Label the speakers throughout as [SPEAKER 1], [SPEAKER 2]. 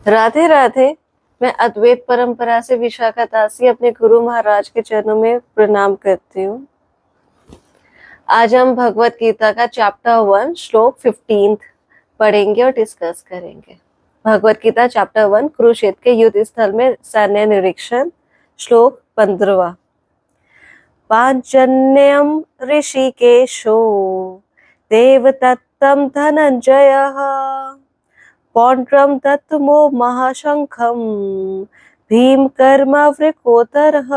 [SPEAKER 1] राधे राधे। मैं अद्वैत परंपरा से विशाखा दासी अपने गुरु महाराज के चरणों में प्रणाम करती हूँ। आज हम भगवत गीता का चैप्टर 1 श्लोक 15 पढ़ेंगे और डिस्कस करेंगे। भगवत गीता चैप्टर 1 कुरुक्षेत्र के युद्ध स्थल में सैन्य निरीक्षण। श्लोक 15। पांचजन्यम ऋषिकेशो देवदत्तं धनंजयः पौंड्रम दत्तमो महाशंखम भीम कर्मवृकोदरः।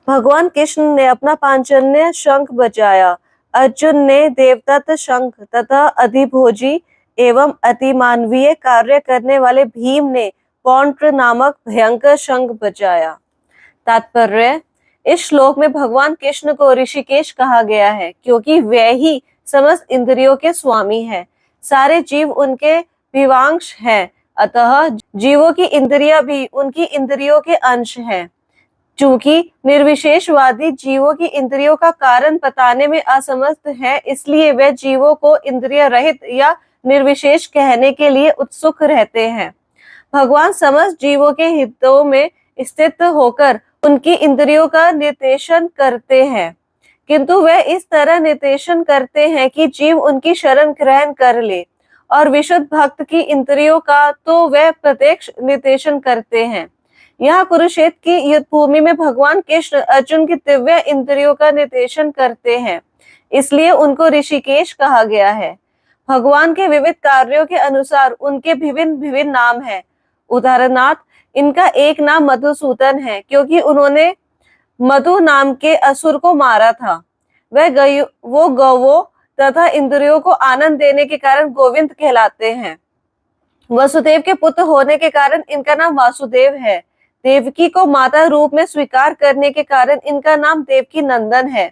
[SPEAKER 1] भगवान कृष्ण ने अपना पांचजन्य शंख बजाया। अर्जुन ने देवदत्त शंख तथा अधिभोजी एवं अतिमानवीय कार्य करने वाले भीम ने पौंड्र नामक भयंकर शंख बजाया। तात्पर्य: इस श्लोक में भगवान कृष्ण को ऋषिकेश कहा गया है क्योंकि वे ही समस्त इंद्रियों के स्वामी हैं। सारे जीव उनके विवांश हैं, अतः जीवों की इंद्रियां भी उनकी इंद्रियों के अंश हैं। चूंकि निर्विशेषवादी जीवों की इंद्रियों का कारण बताने में असमर्थ है, इसलिए वे जीवों को इंद्रिय रहित या निर्विशेष कहने के लिए उत्सुक रहते हैं। भगवान समस्त जीवों के हितों में स्थित होकर उनकी इंद्रियों का निर्देशन करते हैं, किंतु वे इस तरह निर्देशन करते हैं कि जीव उनकी शरण ग्रहण कर ले, और विशुद्ध भक्त की इंद्रियों का तो वे प्रत्यक्ष निर्देशन करते हैं। यहाँ कुरुक्षेत्र की युद्ध भूमि में भगवान कृष्ण अर्जुन की दिव्य इंद्रियों का निर्देशन करते हैं, इसलिए उनको ऋषिकेश कहा गया है। भगवान के विविध कार्यों के अनुसार उनके विभिन्न विभिन्न नाम हैं। उदाहरणार्थ, इनका एक नाम मधुसूदन है क्योंकि उन्होंने मधु नाम के असुर को मारा था। वो गौवों तथा इंद्रियों को आनंद देने के कारण गोविंद कहलाते हैं। वसुदेव के पुत्र होने के कारण इनका नाम वासुदेव है। देवकी को माता रूप में स्वीकार करने के कारण इनका नाम देवकी नंदन है।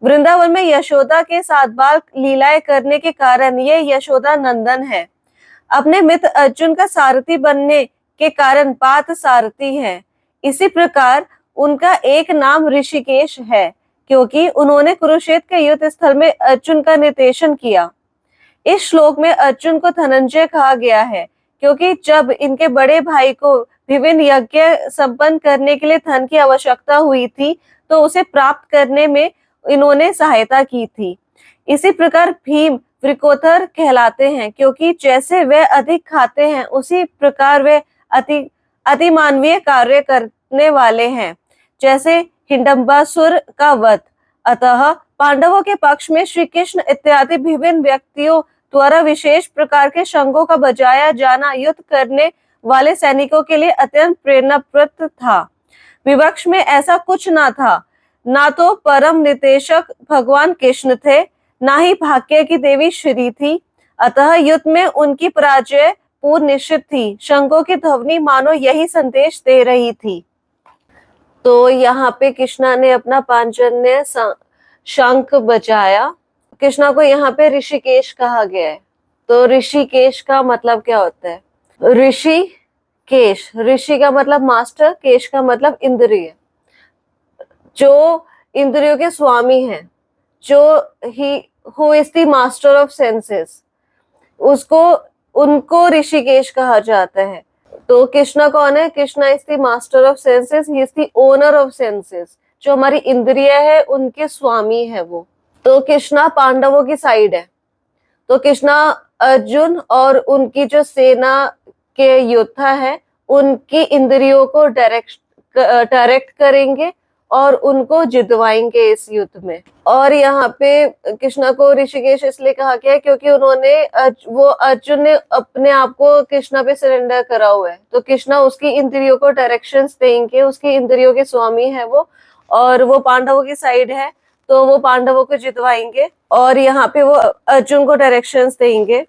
[SPEAKER 1] वृंदावन में यशोदा के साथ बाल लीलाएं करने के कारण ये यशोदा नंदन है। अपने मित्र अर्जुन का सारथी बनने के कारण पार्थ सारथी है। इसी प्रकार उनका एक नाम ऋषिकेश है क्योंकि उन्होंने कुरुक्षेत्र के युद्ध स्थल में अर्जुन का निर्देशन किया। इस श्लोक में अर्जुन को धनंजय कहा गया है क्योंकि जब इनके बड़े भाई को विभिन्न यज्ञ संपन्न करने के लिए धन की आवश्यकता हुई थी तो उसे प्राप्त करने में इन्होंने सहायता की थी। इसी प्रकार भीम वृकोदर कहलाते हैं क्योंकि जैसे वे अधिक खाते हैं उसी प्रकार वे अतिमानवीय कार्य करने वाले हैं, जैसे हिडंबासुर का वध। अतः पांडवों के पक्ष में श्री कृष्ण इत्यादि विभिन्न व्यक्तियों द्वारा विशेष प्रकार के शंखों का बजाया जाना युद्ध करने वाले सैनिकों के लिए अत्यंत प्रेरणाप्रद था। विपक्ष में ऐसा कुछ ना था। ना तो परम निर्देशक भगवान कृष्ण थे, ना ही भाग्य की देवी श्री थी। अतः युद्ध में उनकी पराजय पूर्ण निश्चित थी। शंखों की ध्वनि मानो यही संदेश दे रही थी। तो यहाँ पे कृष्णा ने अपना पांचजन्य शंख बजाया। कृष्णा को यहाँ पे ऋषिकेश कहा गया है। तो ऋषिकेश का मतलब क्या होता है? ऋषि केश, ऋषि का मतलब मास्टर, केश का मतलब इंद्रिय। जो इंद्रियों के स्वामी हैं, जो he who is the master of senses, उनको ऋषिकेश कहा जाता है। तो कृष्णा कौन है? Krishna is the master of senses, he is the owner of senses. जो हमारी इंद्रिय है उनके स्वामी है वो। तो कृष्णा पांडवों की साइड है। तो कृष्णा अर्जुन और उनकी जो सेना के योद्धा है उनकी इंद्रियों को डायरेक्ट करेंगे और उनको जितवाएंगे इस युद्ध में। और यहाँ पे कृष्णा को ऋषिकेश इसलिए कहा गया है क्योंकि अर्जुन ने अपने आप को कृष्णा पे सरेंडर करा हुआ है। तो कृष्णा उसकी इंद्रियों को डायरेक्शंस देंगे, उसकी इंद्रियों के स्वामी है वो, और वो पांडवों की साइड है तो वो पांडवों को जितवाएंगे और यहाँ पे वो अर्जुन को डायरेक्शंस देंगे।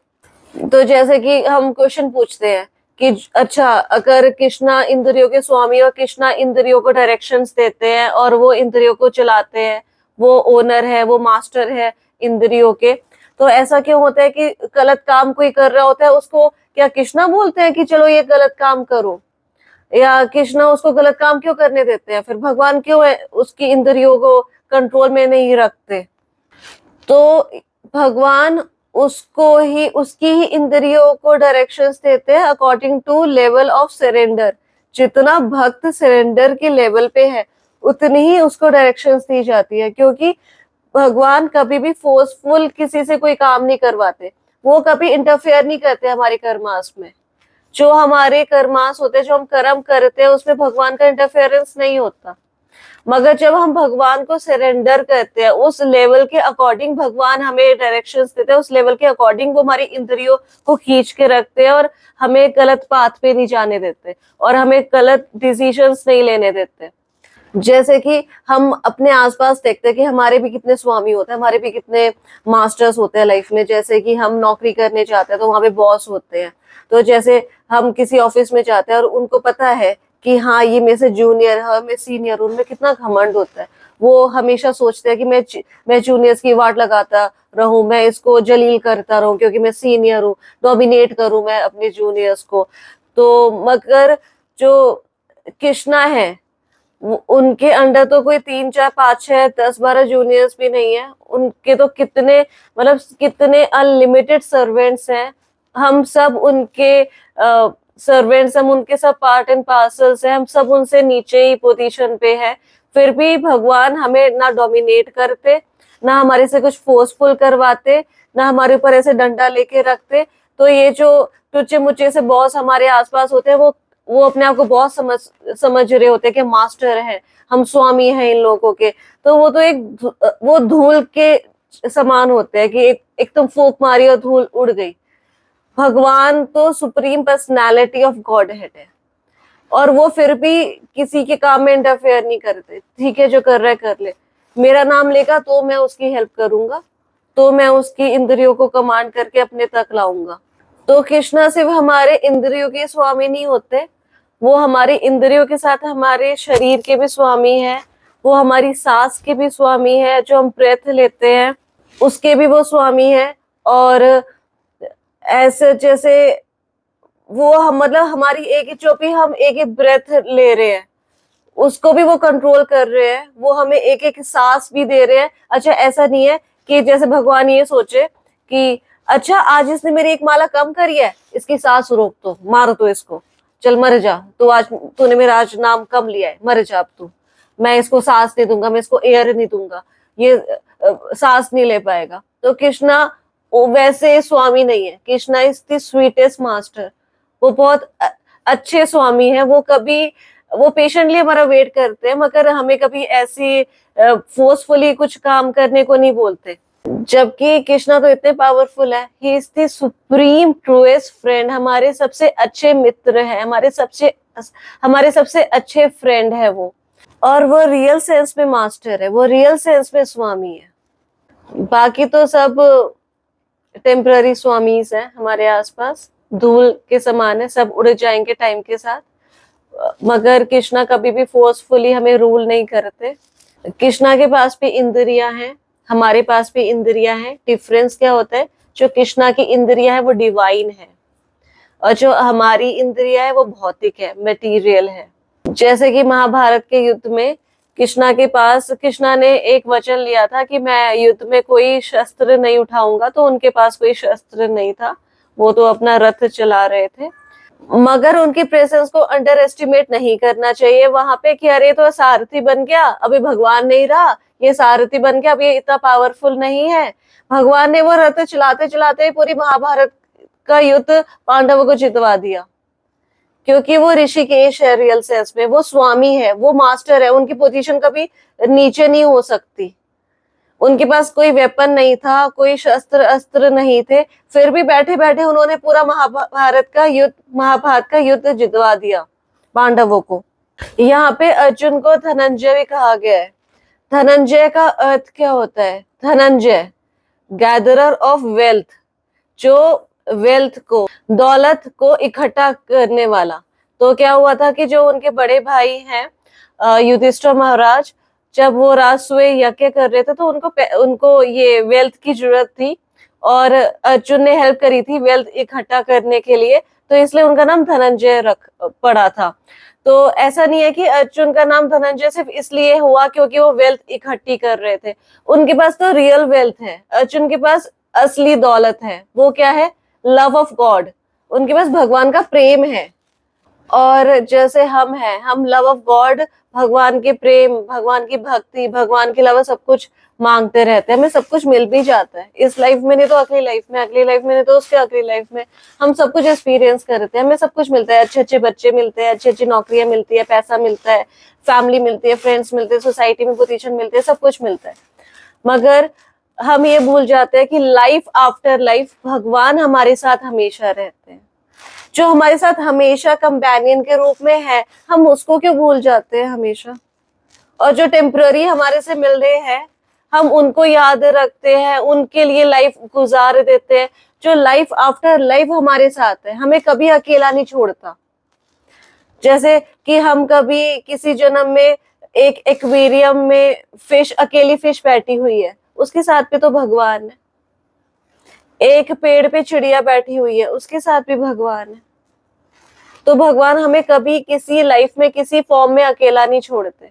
[SPEAKER 1] तो जैसे कि हम क्वेश्चन पूछते हैं कि अच्छा, अगर कृष्णा इंद्रियों के स्वामी और कृष्णा इंद्रियों को डायरेक्शंस देते हैं और वो इंद्रियों को चलाते हैं, वो ओनर है, वो मास्टर है इंद्रियों के, तो ऐसा क्यों होता है कि गलत काम कोई कर रहा होता है उसको क्या कृष्णा बोलते हैं कि चलो ये गलत काम करो? या कृष्णा उसको गलत काम क्यों करने देते हैं? फिर भगवान क्यों है उसकी इंद्रियों को कंट्रोल में नहीं रखते? तो भगवान उसकी ही इंद्रियों को डायरेक्शंस देते हैं according to level of surrender. जितना भक्त सरेंडर के लेवल पे है उतनी ही उसको डायरेक्शंस दी जाती है, क्योंकि भगवान कभी भी फोर्सफुल किसी से कोई काम नहीं करवाते, वो कभी इंटरफेयर नहीं करते हमारे कर्मास में। जो हमारे कर्मास होते हैं, जो हम कर्म करते हैं, उसमें भगवान का इंटरफेरेंस नहीं होता। मगर जब हम भगवान को सरेंडर करते हैं, उस लेवल के अकॉर्डिंग भगवान हमें डायरेक्शंस देते हैं, उस लेवल के अकॉर्डिंग वो हमारी इंद्रियों को खींच के रखते हैं और हमें गलत पाथ पे नहीं जाने देते और हमें गलत डिसीजंस नहीं लेने देते। जैसे कि हम अपने आसपास देखते हैं कि हमारे भी कितने स्वामी होते हैं, हमारे भी कितने मास्टर्स होते हैं लाइफ में। जैसे कि हम नौकरी करने जाते हैं तो वहां पे बॉस होते हैं। तो जैसे हम किसी ऑफिस में जाते हैं और उनको पता है कि हाँ ये मेरे से जूनियर है, मैं सीनियर, उनमें कितना घमंड होता है। वो हमेशा सोचते हैं कि मैं जूनियर्स की वाट लगाता रहूं, मैं इसको जलील करता रहूं क्योंकि मैं सीनियर हूँ, डोमिनेट करूं मैं अपने जूनियर्स को। तो मगर जो कृष्णा है उनके अंडर तो कोई 3 4 5 6 10 12 जूनियर्स भी नहीं है, उनके तो कितने मतलब कितने अनलिमिटेड सर्वेंट्स हैं। हम सब उनके सर्वेंट्स, हम उनके सब पार्ट एंड पार्सल्स हैं, हम सब उनसे नीचे ही पोजीशन पे है। फिर भी भगवान हमें ना डोमिनेट करते, ना हमारे से कुछ फोर्सफुल करवाते, ना हमारे ऊपर ऐसे डंडा लेके रखते। तो ये जो टुच्चे मुच्चे से बॉस हमारे आसपास होते हैं, वो अपने आप को बहुत समझ रहे होते हैं कि मास्टर है, हम स्वामी हैं इन लोगों के। तो वो तो वो धूल के समान होते हैं कि एक तुम फूंक मारी और धूल उड़ गई। भगवान तो supreme personality of God head है और वो फिर भी किसी के काम में इंटरफेयर नहीं करते। ठीक है, जो कर रहा है कर ले, मेरा नाम लेगा तो मैं उसकी हेल्प करूंगा, तो मैं उसकी इंद्रियों को कमांड करके अपने तक लाऊंगा। तो कृष्णा सिर्फ हमारे इंद्रियों के स्वामी नहीं होते, वो हमारे इंद्रियों के साथ हमारे शरीर के भी स्वामी है, वो हमारी सांस के भी स्वामी है, जो हम ब्रेथ लेते हैं उसके भी वो स्वामी है। और ऐसे जैसे वो हम मतलब हमारी एक जो भी हम एक एक ब्रेथ ले रहे हैं उसको भी वो कंट्रोल कर रहे हैं, वो हमें एक एक सांस भी दे रहे हैं। अच्छा, ऐसा नहीं है कि जैसे भगवान ये सोचे कि अच्छा आज इसने मेरी एक माला कम करी है, इसकी सांस रोक दो, मार दो इसको, चल मर जा, तो आज तूने मेरा आज नाम कम लिया है, मर जा अब तू, मैं इसको सांस नहीं दूंगा, मैं इसको एयर नहीं दूंगा, ये सांस नहीं ले पाएगा। तो कृष्णा वो वैसे स्वामी नहीं है। Krishna is the sweetest master, वो बहुत अच्छे स्वामी है। वो पेशेंटली हमारा वेट करते हैं, मगर हमें कभी ऐसी फोर्सफुली कुछ काम करने को नहीं बोलते। जबकि कृष्णा तो इतने पावरफुल है, ही is the supreme truest friend, हमारे सबसे अच्छे मित्र है, हमारे सबसे अच्छे फ्रेंड है वो। और वो रियल सेंस में मास्टर है, वो रियल सेंस में स्वामी है। बाकी तो सब टेम्पररी स्वामीज हैं हमारे आसपास, धूल के समान है, सब उड़ जाएंगे टाइम के साथ। मगर कृष्णा कभी भी फोर्सफुली हमें रूल नहीं करते। कृष्णा के पास भी इंद्रियां हैं, हमारे पास भी इंद्रियां हैं। डिफरेंस क्या होता है, जो कृष्णा की इंद्रियां है वो डिवाइन है और जो हमारी इंद्रियां है वो भौतिक है, मटेरियल है। जैसे कि महाभारत के युद्ध में कृष्णा ने एक वचन लिया था कि मैं युद्ध में कोई शस्त्र नहीं उठाऊंगा, तो उनके पास कोई शस्त्र नहीं था, वो तो अपना रथ चला रहे थे। मगर उनकी प्रेजेंस को अंडर एस्टिमेट नहीं करना चाहिए वहां पे कि अरे तो सारथी बन गया, अभी भगवान नहीं रहा, ये सारथी बन गया, अब ये इतना पावरफुल नहीं है। भगवान ने वो रथ चलाते चलाते पूरी महाभारत का युद्ध पांडवों को जितवा दिया, क्योंकि वो ऋषिकेश है रियल सेंस में, वो स्वामी है, वो मास्टर है, उनकी पोजीशन कभी नीचे नहीं हो सकती। उनके पास कोई वेपन नहीं था, कोई शस्त्र अस्त्र नहीं थे, फिर भी बैठे बैठे उन्होंने पूरा महाभारत का युद्ध जितवा दिया पांडवों को। यहाँ पे अर्जुन को धनंजय भी कहा गया है। धनंजय का अर्थ क्या होता है? धनंजय, गैदरर ऑफ वेल्थ, जो वेल्थ को, दौलत को इकट्ठा करने वाला। तो क्या हुआ था कि जो उनके बड़े भाई हैं युधिष्ठिर महाराज, जब वो राजसूय यज्ञ कर रहे थे तो उनको ये वेल्थ की जरूरत थी और अर्जुन ने हेल्प करी थी वेल्थ इकट्ठा करने के लिए, तो इसलिए उनका नाम धनंजय रख पड़ा था। तो ऐसा नहीं है कि अर्जुन का नाम धनंजय सिर्फ इसलिए हुआ क्योंकि वो वेल्थ इकट्ठी कर रहे थे, उनके पास तो रियल वेल्थ है। अर्जुन के पास असली दौलत है वो क्या है? Love of God. उनके पास भगवान का प्रेम है। और जैसे हम हैं, हम लव ऑफ गॉड, भगवान के प्रेम, भगवान की भक्ति, भगवान के अलावा सब कुछ मांगते रहते हैं, हमें सब कुछ मिल भी जाता है। इस लाइफ में नहीं तो अगली लाइफ में, अगली लाइफ में नहीं तो उसके अगली लाइफ में हम सब कुछ एक्सपीरियंस करते हैं, हमें सब कुछ मिलता है। अच्छे अच्छे बच्चे मिलते हैं, अच्छी अच्छी नौकरियां मिलती है, पैसा मिलता है, फैमिली मिलती है, फ्रेंड्स मिलते हैं, सोसाइटी में पोजीशन मिलती है, सब कुछ मिलता है। मगर हम ये भूल जाते हैं कि लाइफ आफ्टर लाइफ भगवान हमारे साथ हमेशा रहते हैं। जो हमारे साथ हमेशा कंपेनियन के रूप में है, हम उसको क्यों भूल जाते हैं हमेशा? और जो टेम्पररी हमारे से मिल रहे हैं, हम उनको याद रखते हैं, उनके लिए लाइफ गुजार देते हैं। जो लाइफ आफ्टर लाइफ हमारे साथ है, हमें कभी अकेला नहीं छोड़ता। जैसे कि हम कभी किसी जन्म में एक एक्वेरियम में फिश, अकेली फिश बैठी हुई है, उसके साथ पे तो भगवान है। एक पेड़ पे चिड़िया बैठी हुई है, उसके साथ भी भगवान है। तो भगवान हमें कभी किसी लाइफ में किसी फॉर्म में अकेला नहीं छोड़ते।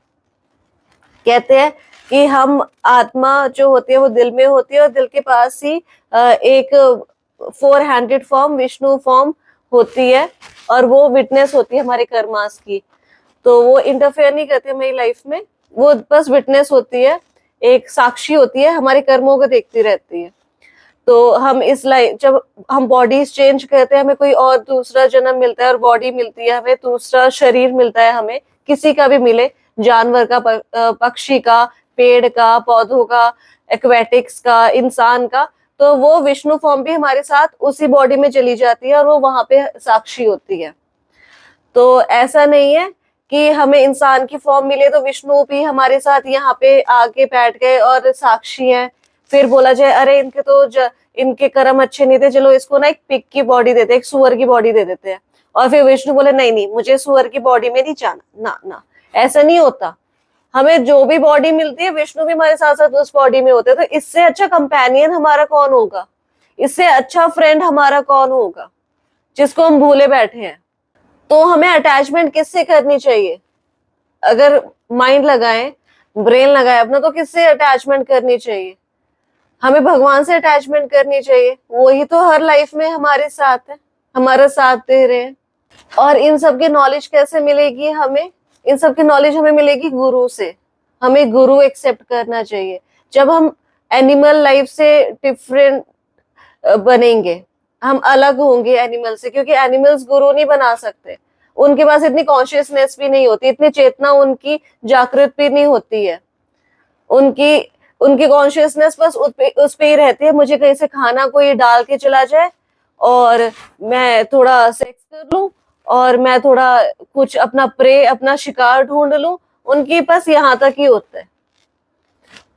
[SPEAKER 1] कहते हैं कि हम आत्मा जो होती है वो दिल में होती है, और दिल के पास ही एक 4 हैंडेड फॉर्म, विष्णु फॉर्म होती है, और वो विटनेस होती है हमारे कर्मास की। तो वो इंटरफेयर नहीं करती हमारी लाइफ में, वो बस विटनेस होती है, एक साक्षी होती है, हमारे कर्मों को देखती रहती है। तो हम इस लाइफ, जब हम बॉडीज चेंज करते हैं, हमें कोई और दूसरा जन्म मिलता है और बॉडी मिलती है, हमें दूसरा शरीर मिलता है, हमें किसी का भी मिले, जानवर का, पक्षी का, पेड़ का, पौधों का, एक्वेटिक्स का, इंसान का, तो वो विष्णु फॉर्म भी हमारे साथ उसी बॉडी में चली जाती है और वो वहां पे साक्षी होती है। तो ऐसा नहीं है कि हमें इंसान की फॉर्म मिले तो विष्णु भी हमारे साथ यहाँ पे आके बैठ गए और साक्षी हैं। फिर बोला जाए अरे इनके तो इनके कर्म अच्छे नहीं थे, चलो इसको ना एक पिग की बॉडी देते, एक सुअर की बॉडी दे देते हैं। और फिर विष्णु बोले नहीं नहीं, मुझे सुअर की बॉडी में नहीं जाना, ना ना, ऐसा नहीं होता। हमें जो भी बॉडी मिलती है, विष्णु भी हमारे साथ साथ उस बॉडी में होते हैं। तो इससे अच्छा कंपेनियन हमारा कौन होगा? इससे अच्छा फ्रेंड हमारा कौन होगा, जिसको हम भूले बैठे हैं? तो हमें अटैचमेंट किससे करनी चाहिए? अगर माइंड लगाएं, ब्रेन लगाए अपना, तो किससे अटैचमेंट करनी चाहिए? हमें भगवान से अटैचमेंट करनी चाहिए। वही तो हर लाइफ में हमारे साथ है, हमारा साथ दे रहे हैं। और इन सब की नॉलेज कैसे मिलेगी हमें? इन सब की नॉलेज हमें मिलेगी गुरु से। हमें गुरु एक्सेप्ट करना चाहिए। जब हम एनिमल लाइफ से डिफरेंट बनेंगे, हम अलग होंगे एनिमल से, क्योंकि एनिमल्स गुरु नहीं बना सकते। उनके पास इतनी कॉन्शियसनेस भी नहीं होती, इतनी चेतना उनकी जागृत भी नहीं होती है। उनकी उनकी कॉन्शियसनेस बस उस पे ही रहती है, मुझे कहीं से खाना कोई डाल के चला जाए और मैं थोड़ा सेक्स कर लूं, और मैं थोड़ा कुछ अपना प्रे, अपना शिकार ढूंढ लूं। उनकी बस यहाँ तक ही होता है,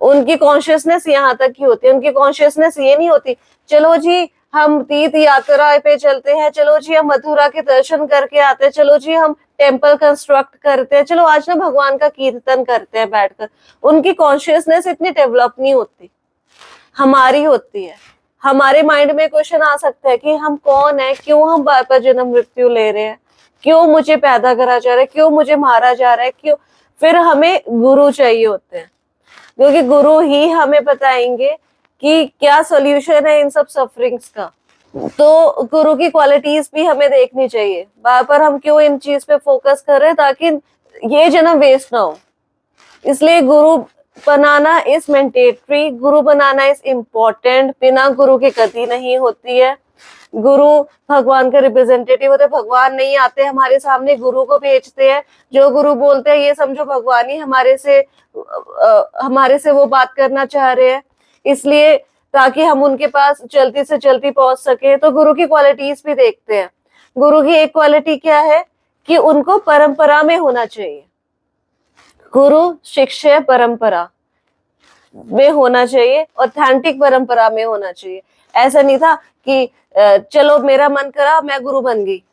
[SPEAKER 1] उनकी कॉन्शियसनेस यहाँ तक ही होती है। उनकी कॉन्शियसनेस ये नहीं होती चलो जी हम तीर्थ यात्रा पे चलते हैं, चलो जी हम मथुरा के दर्शन करके आते हैं, चलो जी हम टेम्पल कंस्ट्रक्ट करते हैं, चलो आज ना भगवान का कीर्तन करते हैं बैठकर। उनकी कॉन्शियसनेस इतनी डेवलप नहीं होती, हमारी होती है। हमारे माइंड में क्वेश्चन आ सकता है कि हम कौन है, क्यों हम बार बार जन्म मृत्यु ले रहे हैं, क्यों मुझे पैदा करा जा रहा है, क्यों मुझे मारा जा रहा है, क्यों? फिर हमें गुरु चाहिए होते हैं, क्योंकि गुरु ही हमें बताएंगे कि क्या सोल्यूशन है इन सब सफरिंग्स का। तो गुरु की क्वालिटीज भी हमें देखनी चाहिए। बार बार हम क्यों इन चीज पे फोकस कर रहे हैं? ताकि ये जन्म वेस्ट ना हो। इसलिए गुरु बनाना is mandatory, Guru banana is important. बिना गुरु के गति नहीं होती है। गुरु भगवान का रिप्रेजेंटेटिव होते हैं। भगवान नहीं आते हमारे सामने, गुरु को भेजते हैं। जो गुरु बोलते हैं ये समझो भगवान ही हमारे से वो बात करना चाह रहे हैं, इसलिए ताकि हम उनके पास जल्दी से जल्दी पहुंच सके। तो गुरु की क्वालिटीज भी देखते हैं। गुरु की एक क्वालिटी क्या है कि उनको परंपरा में होना चाहिए। गुरु शिष्य परंपरा में होना चाहिए, ऑथेंटिक परंपरा में होना चाहिए। ऐसा नहीं था कि चलो मेरा मन करा मैं गुरु बन गई।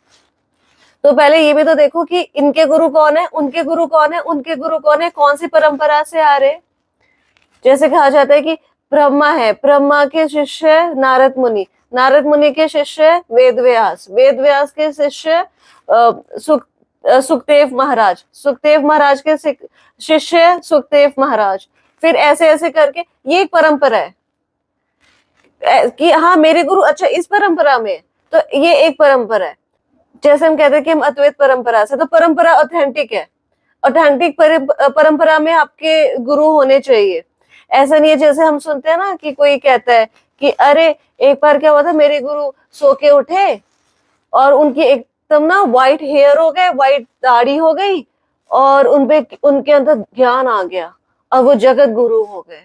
[SPEAKER 1] तो पहले ये भी तो देखो कि इनके गुरु कौन है, उनके गुरु कौन है, उनके गुरु कौन है, कौन सी परंपरा से आ रहे। जैसे कहा जाता है कि ब्रह्मा है, ब्रह्मा के शिष्य नारद मुनि, नारद मुनि के शिष्य वेद व्यास, वेद व्यास के शिष्य सुखदेव महाराज, सुखदेव महाराज के शिष्य सुखदेव महाराज। फिर ऐसे ऐसे करके ये एक परंपरा है। कि हाँ मेरे गुरु अच्छा इस परंपरा में, तो ये एक परंपरा है। जैसे हम कहते हैं कि हम अद्वैत परंपरा से, तो परंपरा ऑथेंटिक है। ऑथेंटिक परंपरा में आपके गुरु होने चाहिए। ऐसा नहीं है जैसे हम सुनते हैं ना कि कोई कहता है कि अरे एक बार क्या हुआ था, मेरे गुरु सो के उठे और उनकी एकदम ना व्हाइट हेयर हो गए, व्हाइट दाढ़ी हो गई, और उनपे उनके अंदर ज्ञान आ गया और वो जगत गुरु हो गए।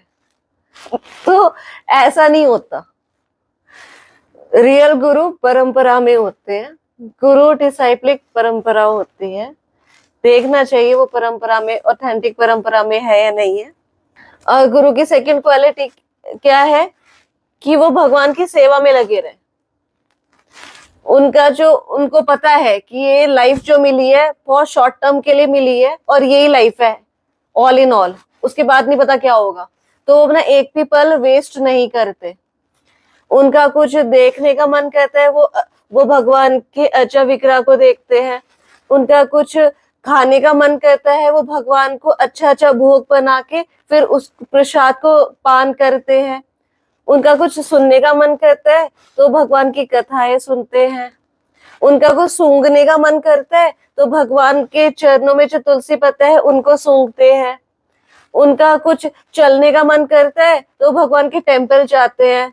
[SPEAKER 1] तो ऐसा नहीं होता। रियल गुरु परंपरा में होते हैं। गुरु डिसाइप्लिक परंपरा होती है। देखना चाहिए वो परंपरा में, ऑथेंटिक परंपरा में है या नहीं है। और गुरु की सेकंड क्वालिटी क्या है कि वो भगवान की सेवा में लगे रहे। उनका जो, उनको पता है कि ये लाइफ जो मिली है बहुत शॉर्ट टर्म के लिए मिली है और यही लाइफ है ऑल इन ऑल, उसके बाद नहीं पता क्या होगा। तो वो अपना एक भी पल वेस्ट नहीं करते। उनका कुछ देखने का मन करता है, वो भगवान के अर्चा विग्रह को देखते हैं। उनका कुछ खाने का मन करता है, वो भगवान को अच्छा अच्छा भोग बना के फिर उस प्रसाद को पान करते हैं। उनका कुछ सुनने का मन करता है तो भगवान की कथाएं सुनते हैं। उनका कुछ सूंघने का मन करता है तो भगवान के चरणों में जो तुलसी पत्ता है उनको सूंघते हैं। उनका कुछ चलने का मन करता है तो भगवान के टेम्पल जाते हैं,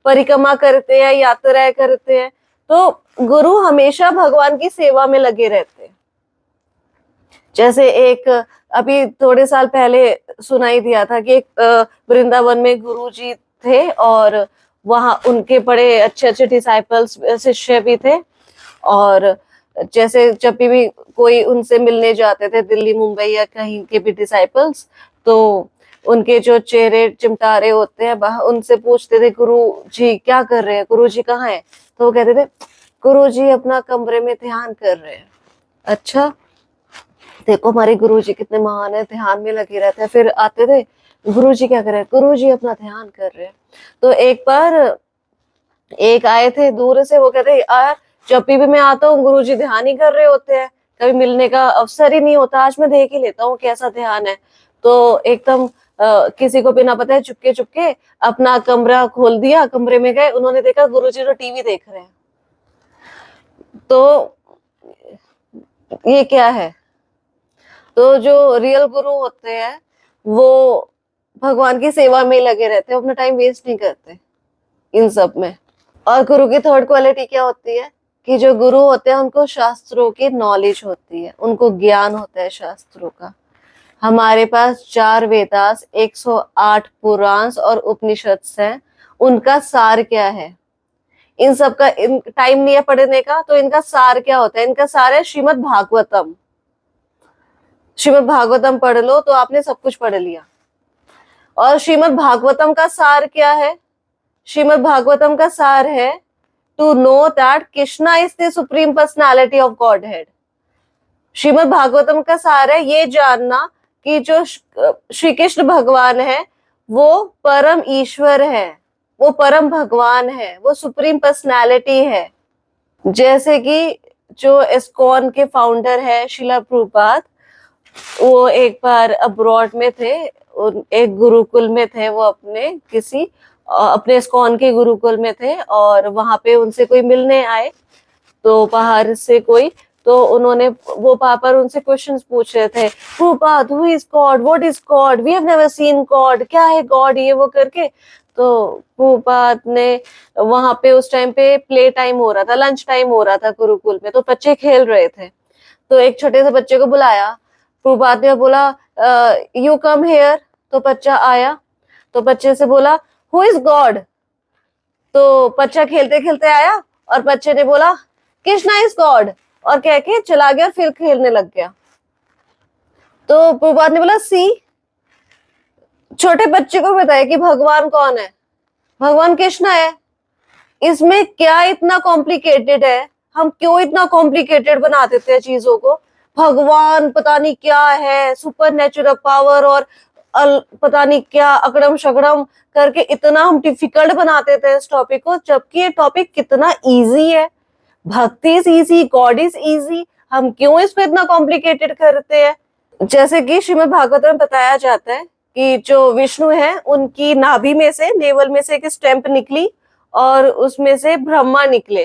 [SPEAKER 1] परिक्रमा करते हैं, यात्राएं करते हैं। तो गुरु हमेशा भगवान की सेवा में लगे रहते हैं। जैसे एक अभी थोड़े साल पहले सुनाई दिया था कि एक वृंदावन में गुरु जी थे और वहां उनके बड़े अच्छे अच्छे डिसाइपल्स शिष्य भी थे। और जैसे जब भी कोई उनसे मिलने जाते थे, दिल्ली मुंबई या कहीं के भी डिसाइपल्स, तो उनके जो चेहरे चिमटारे होते हैं उनसे पूछते थे गुरु जी क्या कर रहे हैं, गुरु जी कहाँ हैं। तो वो कहते थे गुरु जी अपना कमरे में ध्यान कर रहे हैं। अच्छा, देखो हमारे गुरु जी कितने महान है, ध्यान में लगे रहते हैं। फिर आते थे, गुरु जी क्या कर रहे हैं, गुरु जी अपना ध्यान कर रहे हैं। तो एक बार एक आए थे दूर से, वो कहते यार जब भी मैं आता हूँ गुरु जी ध्यान ही कर रहे होते हैं, कभी मिलने का अवसर ही नहीं होता, आज मैं देख ही लेता हूँ कैसा ध्यान है। तो एकदम किसी को बिना पता है चुपके चुपके अपना कमरा खोल दिया, कमरे में गए, उन्होंने देखा गुरु जी तो टीवी देख रहे हैं। तो ये क्या है। तो जो रियल गुरु होते हैं वो भगवान की सेवा में ही लगे रहते हैं, अपना टाइम वेस्ट नहीं करते इन सब में। और गुरु की थर्ड क्वालिटी क्या होती है कि जो गुरु होते हैं उनको शास्त्रों की नॉलेज होती है, उनको ज्ञान होता है शास्त्रों का। हमारे पास 4 वेदास, 108 पुराण और उपनिषद हैं। उनका सार क्या है, इन सब का टाइम नहीं है पढ़ने का, तो इनका सार क्या होता है। इनका सार है श्रीमद् भागवतम। श्रीमद् भागवतम पढ़ लो तो आपने सब कुछ पढ़ लिया। और श्रीमद् भागवतम का सार क्या है, श्रीमद् भागवतम का सार है to know that Krishna is the supreme personality of Godhead. Shrimad Bhagavatam का सार है ये जानना कि जो श्री कृष्ण भगवान है वो परम ईश्वर है, वो परम भगवान है, वो सुप्रीम पर्सनालिटी है। जैसे कि जो इस्कॉन के फाउंडर है श्रीला प्रभुपाद, वो एक बार अब्रॉड में थे, एक गुरुकुल में थे, वो अपने इस्कॉन के गुरुकुल में थे और वहां पे उनसे कोई मिलने आए, तो बाहर से कोई, तो उन्होंने वो पापर उनसे क्वेश्चंस पूछ रहे थे, Prabhupada who is God, what is God, we have never seen God, क्या है गॉड, ये वो करके। तो प्रभुपाद ने वहां पे उस टाइम पे प्ले टाइम हो रहा था, लंच टाइम हो रहा था गुरुकुल में, तो बच्चे खेल रहे थे। तो एक छोटे से बच्चे को बुलाया, प्रभुपाद ने बोला यू कम हेयर। तो बच्चा आया, तो बच्चे से बोला हु इज गॉड। तो बच्चा खेलते खेलते आया और बच्चे ने बोला कृष्णा इज गॉड, और कह के चला गया, फिर खेलने लग गया। तो प्रभुपाद ने बोला सी, छोटे बच्चे को बताया कि भगवान कौन है, भगवान कृष्णा है, इसमें क्या इतना कॉम्प्लिकेटेड है, हम क्यों इतना कॉम्प्लिकेटेड बना देते हैं चीजों को। भगवान पता नहीं क्या है, सुपर नेचुरल पावर और पता नहीं क्या अकड़म शकड़म करके इतना हम डिफिकल्ट बना देते हैं इस टॉपिक को, जबकि ये टॉपिक कितना इजी है। भक्ति is easy, God is easy, हम क्यों इसको इतना कॉम्प्लिकेटेड करते हैं। जैसे कि श्रीमद् भागवत में बताया जाता है कि जो विष्णु है उनकी नाभि में से, नेवल में से एक स्टेम्प निकली और उसमें से ब्रह्मा निकले।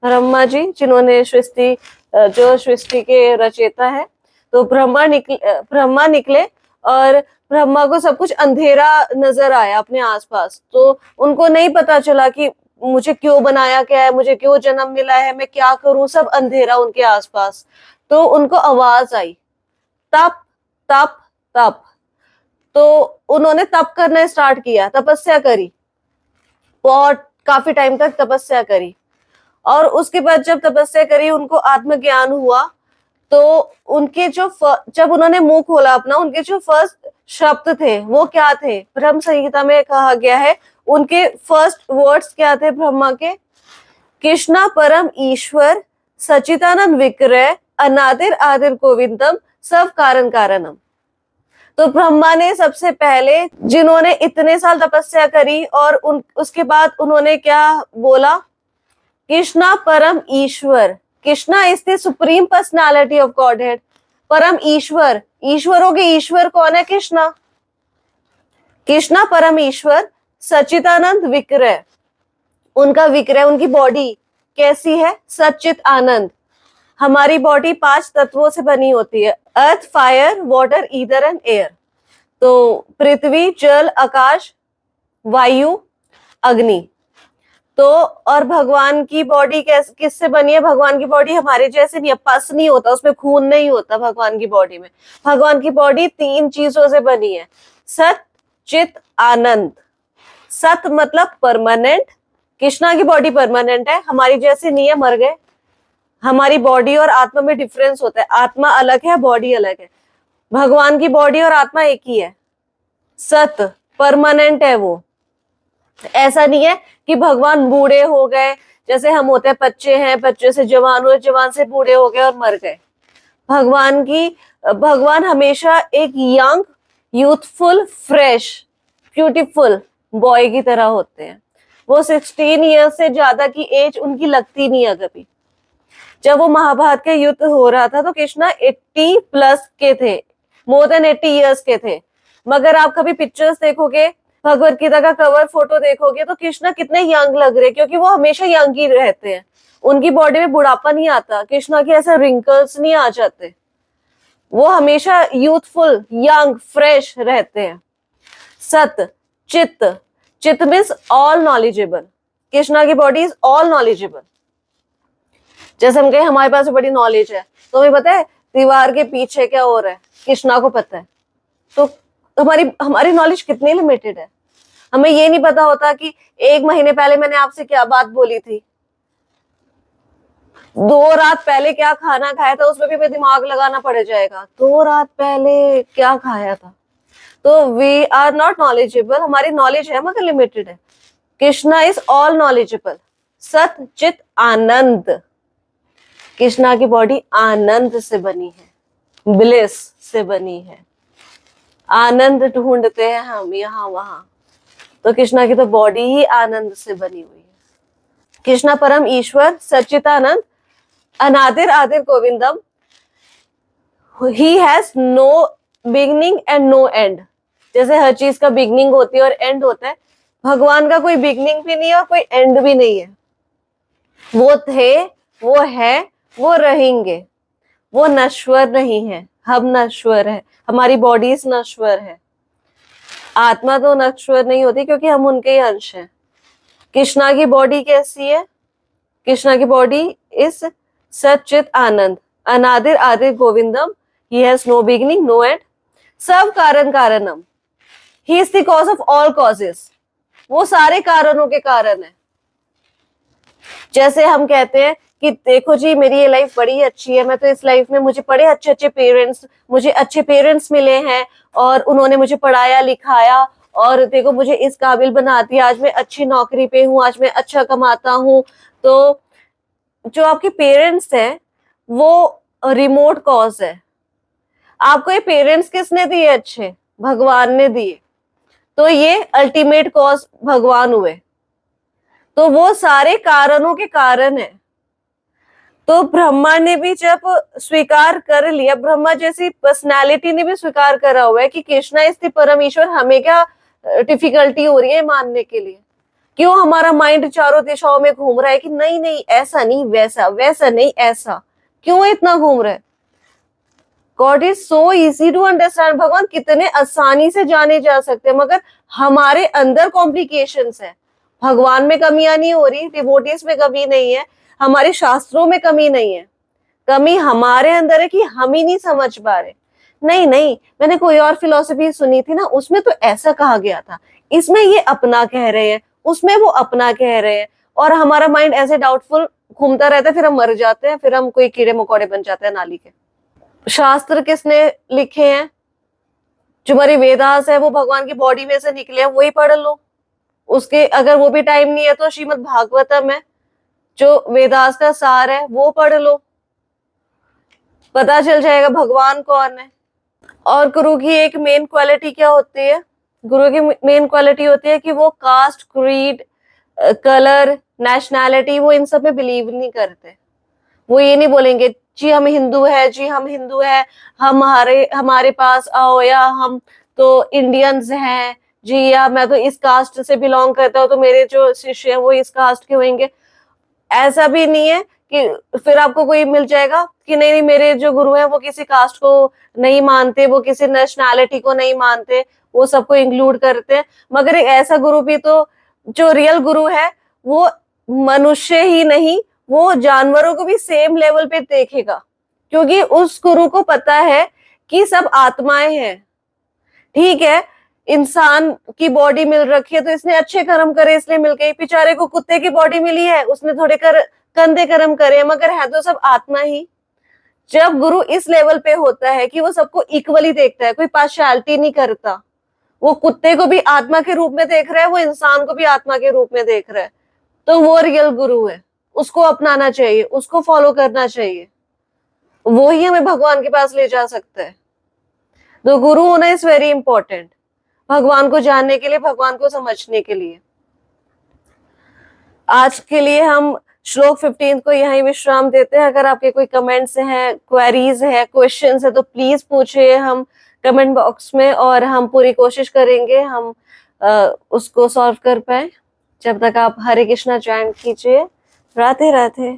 [SPEAKER 1] ब्रह्मा जी जिन्होंने सृष्टि, जो सृष्टि के रचयिता है, तो ब्रह्मा निकले और ब्रह्मा को सब कुछ अंधेरा नजर आया अपने आसपास। तो उनको नहीं पता चला कि मुझे क्यों बनाया गया है, मुझे क्यों जन्म मिला है, मैं क्या करूं, सब अंधेरा उनके आसपास। तो उनको आवाज आई, तप तप तप। तो उन्होंने तप करना स्टार्ट किया, तपस्या करी, बहुत काफी टाइम तक तपस्या करी। और उसके बाद जब तपस्या करी, उनको आत्मज्ञान हुआ। तो उनके जो जब उन्होंने मुंह खोला अपना, उनके जो फर्स्ट शब्द थे वो क्या थे? ब्रह्म संहिता में कहा गया है, उनके फर्स्ट वर्ड्स क्या थे ब्रह्मा के? कृष्णा परम ईश्वर, सच्चिदानंद विग्रह, अनादिर आदिर गोविंदम, सब कारण कारणम। तो ब्रह्मा ने सबसे पहले, जिन्होंने इतने साल तपस्या करी, और उसके बाद उन्होंने क्या बोला? कृष्णा परम ईश्वर। Krishna is the supreme personality of godhead. परम ईश्वर, ईश्वरों के ईश्वर कौन है? कृष्णा। कृष्णा परम ईश्वर, सच्चिदानंद विग्रह, उनका विग्रह, उनकी बॉडी कैसी है? सच्चित आनंद। हमारी बॉडी 5 तत्वों से बनी होती है, earth, fire, water, ether and air. तो पृथ्वी, जल, आकाश, वायु, अग्नि। तो और भगवान की बॉडी किससे बनी है? भगवान की बॉडी हमारे जैसे नहीं है, पस नहीं होता, उसमें खून नहीं होता भगवान की बॉडी में। भगवान की बॉडी 3 चीजों से बनी है, सत, चित, आनंद। सत मतलब परमानेंट, कृष्णा की बॉडी परमानेंट है, हमारी जैसे नहीं है, मर गए। हमारी बॉडी और आत्मा में डिफरेंस होता है, आत्मा अलग है, बॉडी अलग है। भगवान की बॉडी और आत्मा एक ही है। सत परमानेंट है वो, ऐसा नहीं है कि भगवान बूढ़े हो गए, जैसे हम होते हैं, बच्चे हैं, बच्चे से जवान हुए, जवान से बूढ़े हो गए और मर गए। भगवान हमेशा एक young, youthful, fresh, beautiful boy की तरह होते हैं। वो 16 ईयर्स से ज्यादा की एज उनकी लगती नहीं है कभी। जब वो महाभारत का युद्ध हो रहा था तो कृष्णा 80 प्लस के थे, मोर देन 80 ईयर्स के थे। मगर आप कभी पिक्चर्स देखोगे, भगवत गीता का कवर फोटो देखोगे, तो कृष्णा कितने यंग लग रहे, क्योंकि वो हमेशा यंग ही रहते हैं। उनकी बॉडी में बुढ़ापा नहीं आता, कृष्णा के ऐसे रिंकल्स नहीं आ जाते, वो हमेशा यूथफुल, यंग, फ्रेश रहते हैं। सत, चित्त, चित्त मीन्स ऑल नॉलेजेबल। कृष्णा की बॉडी इज ऑल नॉलेजेबल। जैसे हम कहें हमारे पास बड़ी नॉलेज है, तो हमें पता है दीवार के पीछे क्या हो रहा है, कृष्णा को पता है। तो हमारी नॉलेज कितनी लिमिटेड है। हमें ये नहीं पता होता कि 1 महीने पहले मैंने आपसे क्या बात बोली थी, 2 रात पहले क्या खाना खाया था, उसमें भी हमें दिमाग लगाना पड़ जाएगा, 2 रात पहले क्या खाया था। तो वी आर नॉट नॉलेजेबल, हमारी नॉलेज है मगर लिमिटेड है। Krishna is all knowledgeable. सत, चित, आनंद। कृष्णा की बॉडी आनंद से बनी है, ब्लिस से बनी है। आनंद ढूंढते हैं हम यहाँ वहां, तो कृष्णा की तो बॉडी ही आनंद से बनी हुई है। कृष्णा परम ईश्वर, सच्चिदानंद, अनादिर आदिर गोविंदम। He has no beginning and no end. जैसे हर चीज का बिगनिंग होती है और एंड होता है, भगवान का कोई बिगनिंग भी नहीं है और कोई एंड भी नहीं है। वो थे, वो है, वो रहेंगे, वो नश्वर नहीं है, हम नश्वर है, हमारी बॉडीज नश्वर है। आत्मा तो नश्वर नहीं होती क्योंकि हम उनके ही अंश हैं। कृष्णा की बॉडी कैसी है? कृष्णा की बॉडी इज सच्चित आनंद, अनादिर आदिर गोविंदम। He has no beginning, no end, सब कारण कारणम। He is the cause of all causes. वो सारे कारणों के कारण है। जैसे हम कहते हैं कि देखो जी मेरी ये लाइफ बड़ी अच्छी है, मैं तो इस लाइफ में मुझे बड़े अच्छे पेरेंट्स मिले हैं और उन्होंने मुझे पढ़ाया लिखाया और देखो मुझे इस काबिल बना दिया, आज मैं अच्छी नौकरी पे हूँ, आज मैं अच्छा कमाता हूँ। तो जो आपके पेरेंट्स हैं वो रिमोट कॉज है। आपको ये पेरेंट्स किसने दिए? अच्छे, भगवान ने दिए। तो ये अल्टीमेट कॉज भगवान हुए। तो वो सारे कारणों के कारण है। तो ब्रह्मा ने भी जब स्वीकार कर लिया, ब्रह्मा जैसी पर्सनालिटी ने भी स्वीकार करा हुआ है कि कृष्णा इस परमेश्वर, हमें क्या डिफिकल्टी हो रही है मानने के लिए? क्यों हमारा माइंड चारों दिशाओं में घूम रहा है कि नहीं नहीं ऐसा नहीं वैसा, वैसा नहीं ऐसा, क्यों इतना घूम रहा है? God is so easy to understand, भगवान कितने आसानी से जाने जा सकते हैं, मगर हमारे अंदर कॉम्प्लिकेशंस है। भगवान में कमियां नहीं हो रही, डिवोटीज में कमी नहीं है, हमारे शास्त्रों में कमी नहीं है, कमी हमारे अंदर है कि हम ही नहीं समझ पा रहे। नहीं नहीं, मैंने कोई और फिलॉसफी सुनी थी ना, उसमें तो ऐसा कहा गया था, इसमें ये अपना कह रहे हैं, उसमें वो अपना कह रहे हैं, और हमारा माइंड ऐसे डाउटफुल घूमता रहता है, फिर हम मर जाते हैं, फिर हम कोई कीड़े मकोड़े बन जाते हैं नाली के। शास्त्र किसने लिखे हैं? जो हमारी वेदास है वो भगवान की बॉडी में से निकले हैं, वही पढ़ लो। उसके अगर वो भी टाइम नहीं है तो श्रीमद् भागवतम है, जो वेदास का सार है, वो पढ़ लो, पता चल जाएगा भगवान कौन है। और गुरु की एक मेन क्वालिटी क्या होती है? गुरु की मेन क्वालिटी होती है कि वो कास्ट, क्रीड, कलर, नेशनैलिटी, वो इन सब में बिलीव नहीं करते। वो ये नहीं बोलेंगे जी हम हिंदू है, जी हम हिंदू है, हमारे पास आओ, या हम तो इंडियंस हैं जी, या मैं तो इस कास्ट से बिलोंग करता हूँ तो मेरे जो शिष्य हैं वो इस कास्ट के होंगे। ऐसा भी नहीं है कि फिर आपको कोई मिल जाएगा कि नहीं नहीं मेरे जो गुरु हैं वो किसी कास्ट को नहीं मानते, वो किसी नेशनैलिटी को नहीं मानते, वो सबको इंक्लूड करते हैं। मगर एक ऐसा गुरु भी तो, जो रियल गुरु है, वो मनुष्य ही नहीं, वो जानवरों को भी सेम लेवल पे देखेगा, क्योंकि उस गुरु को पता है कि सब आत्माएं हैं। ठीक है, इंसान की बॉडी मिल रखी है तो इसने अच्छे कर्म करे इसलिए मिल गई, बेचारे को कुत्ते की बॉडी मिली है, उसने थोड़े गंदे कर्म करे, मगर है तो सब आत्मा ही। जब गुरु इस लेवल पे होता है कि वो सबको इक्वली देखता है, कोई पार्शियलिटी नहीं करता, वो कुत्ते को भी आत्मा के रूप में देख रहा है, वो इंसान को भी आत्मा के रूप में देख रहा है, तो वो रियल गुरु है। उसको अपनाना चाहिए, उसको फॉलो करना चाहिए, वो ही हमें भगवान के पास ले जा सकता है। तो गुरु होना इज वेरी इंपॉर्टेंट, भगवान को जानने के लिए, भगवान को समझने के लिए। आज के लिए हम श्लोक 15 को यहीं विश्राम देते हैं। अगर आपके कोई कमेंट्स हैं, क्वेरीज है, क्वेश्चंस है, तो प्लीज पूछिए हम कमेंट बॉक्स में, और हम पूरी कोशिश करेंगे हम उसको सॉल्व कर पाए। जब तक आप हरे कृष्णा चैंट कीजिए। राधे राधे।